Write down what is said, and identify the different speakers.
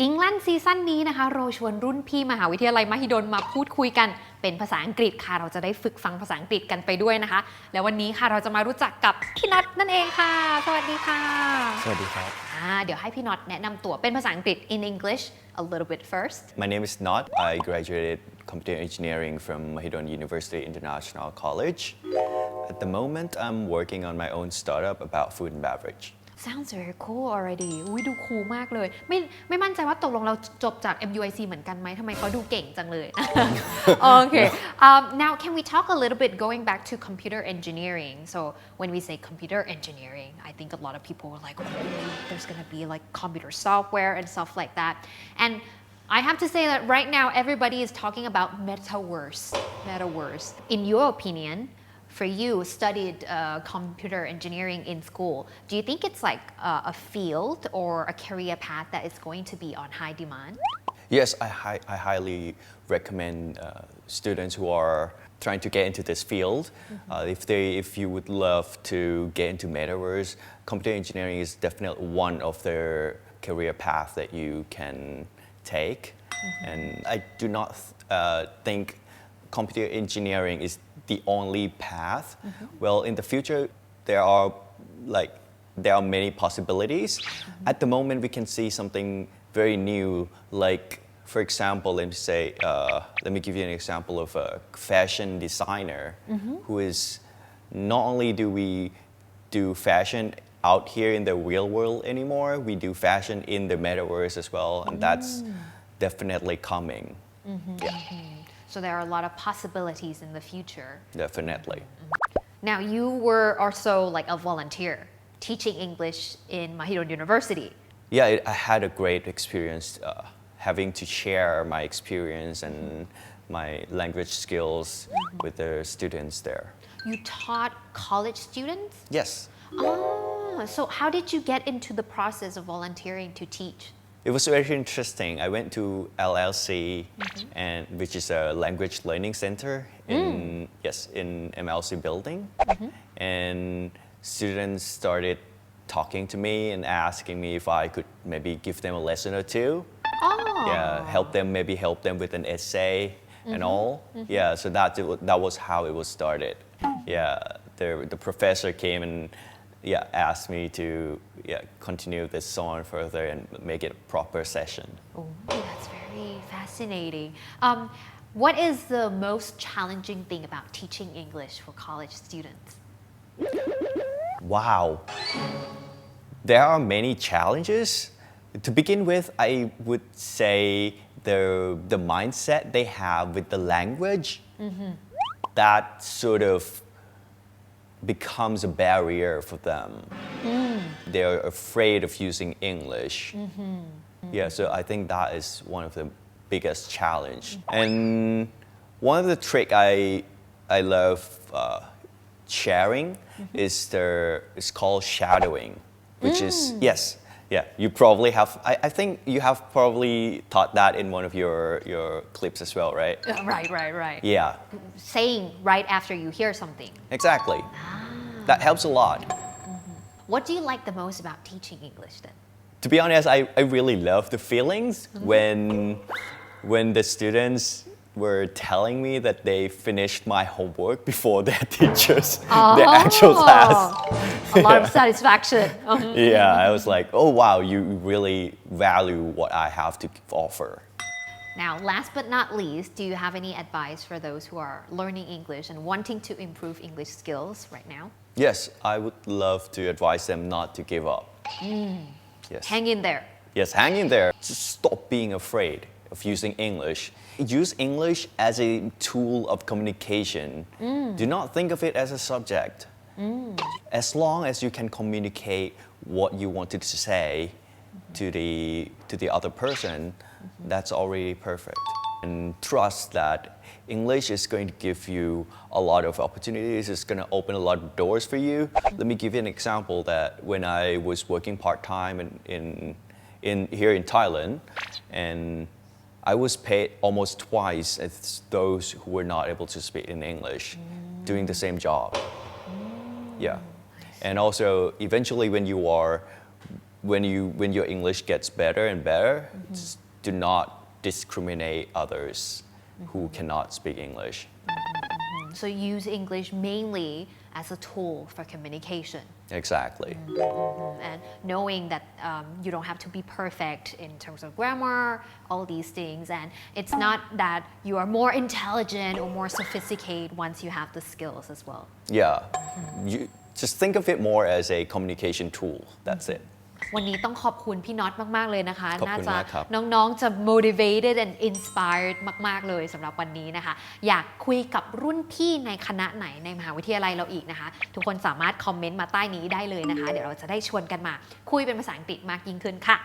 Speaker 1: อิงแลนด์ซีซั่นนี้นะคะเราชวนรุ่นพี่มหาวิทยาลัยมหิดลมาพูดคุยกันเป็นภาษาอังกฤษค่ะเราจะได้ฝึกฟังภาษาอังกฤษกันไปด้วยนะคะแล้ววันนี้ค่ะเราจะมารู้จักกับพี่น็อตนั่นเองค่ะสวัสดีค่ะ
Speaker 2: สวัสดีครับ
Speaker 1: เดี๋ยวให้พี่น็อตแนะนำตัวเป็นภาษาอังกฤษ in English a little bit first
Speaker 2: My name is Not I graduated computer engineering from Mahidol University International College At the moment I'm working on my own startup about food and beverage
Speaker 1: Sounds very cool already ดูคูลมากเลยไม่มั่นใจว่าตกลงเราจบจาก MUIC เหมือนกันไหมทำไมเขาดูเก่งจังเลย Okay now can we talk a little bit going back to computer engineering so when we say computer engineering I think a lot of people were like oh there's gonna be like computer software and stuff like that and I have to say that right now everybody is talking about metaverse in your opinion for you studied computer engineering in school do you think it's like a field or a career path that is going to be on high demand
Speaker 2: Yes I highly recommend students who are trying to get into this field if you would love to get into metaverse computer engineering is definitely one of their career path that you can take and I do not think computer engineering is the only path well in the future there are many possibilities at the moment we can see something very new like for example let me give you an example of a fashion designer who is not only do we do fashion out here in the real world anymore we do fashion in the metaverse as well and that's definitely coming
Speaker 1: So there are a lot of possibilities in the future.
Speaker 2: Definitely.
Speaker 1: Now you were also like a volunteer teaching English in Mahidol University.
Speaker 2: Yeah, I had a great experience having to share my experience and my language skills with the students there.
Speaker 1: You taught college students?
Speaker 2: Yes.
Speaker 1: So how did you get into the process of volunteering to teach?It
Speaker 2: was very interesting. I went to LLC, which is a language learning center in MLC building. And students started talking to me and asking me if I could maybe give them a lesson or two. Yeah, help them with an essay and all. Yeah, so that was how it was started. Yeah, the professor came and asked me to continue this on further and make it a proper session.
Speaker 1: Oh, that's very fascinating. What is the most challenging thing about teaching English for college students?
Speaker 2: Wow. There are many challenges. To begin with, I would say the mindset they have with the language, that sort of becomes a barrier for them. They're afraid of using English. Yeah, so I think that is one of the biggest challenge. And one of the trick I love sharing is called shadowing, which is you probably have I think you have probably taught that in one of your clips as well, right?
Speaker 1: Right.
Speaker 2: Yeah.
Speaker 1: Saying right after you hear something.
Speaker 2: Exactly. That helps a lot.
Speaker 1: What do you like the most about teaching English then?
Speaker 2: To be honest, I really love the feelings when the students were telling me that they finished my homework before their teachers, their actual class.
Speaker 1: A lot of satisfaction.
Speaker 2: Yeah, I was like, oh wow, you really value what I have to offer.
Speaker 1: Now, last but not least, do you have any advice for those who are learning English and wanting to improve English skills right now?
Speaker 2: Yes, I would love to advise them not to give up. Yes.
Speaker 1: Hang in there.
Speaker 2: Yes, hang in there. Just stop being afraid of using English. Use English as a tool of communication. Do not think of it as a subject. As long as you can communicate what you wanted to say to the other person, that's already perfect. And trust that English is going to give you a lot of opportunities. It's going to open a lot of doors for you. Let me give you an example that when I was working part-time here in Thailand, and I was paid almost twice as those who were not able to speak in English doing the same job. Yeah. And also, eventually when you are when your English gets better and better, just do not discriminate others who cannot speak English.
Speaker 1: So use English mainly as a tool for communication.
Speaker 2: Exactly.
Speaker 1: And knowing that you don't have to be perfect in terms of grammar, all these things, and it's not that you are more intelligent or more sophisticated once you have the skills as well.
Speaker 2: Yeah. You just think of it more as a communication tool. That's it.
Speaker 1: วันนี้ต้องขอบคุณพี่น็อตมากๆเลยนะคะ
Speaker 2: ขอบคุณ
Speaker 1: น่าจะ
Speaker 2: มากครับ
Speaker 1: น้องๆจะ motivated and inspired มากๆเลยสำหรับวันนี้นะคะ อยากคุยกับรุ่นพี่ในคณะไหนในมหาวิทยาลัยเราอีกนะคะ ทุกคนสามารถคอมเมนต์มาใต้นี้ได้เลยนะคะ เดี๋ยวเราจะได้ชวนกันมาคุยเป็นภาษาอังกฤษมากยิ่งขึ้นค่ะ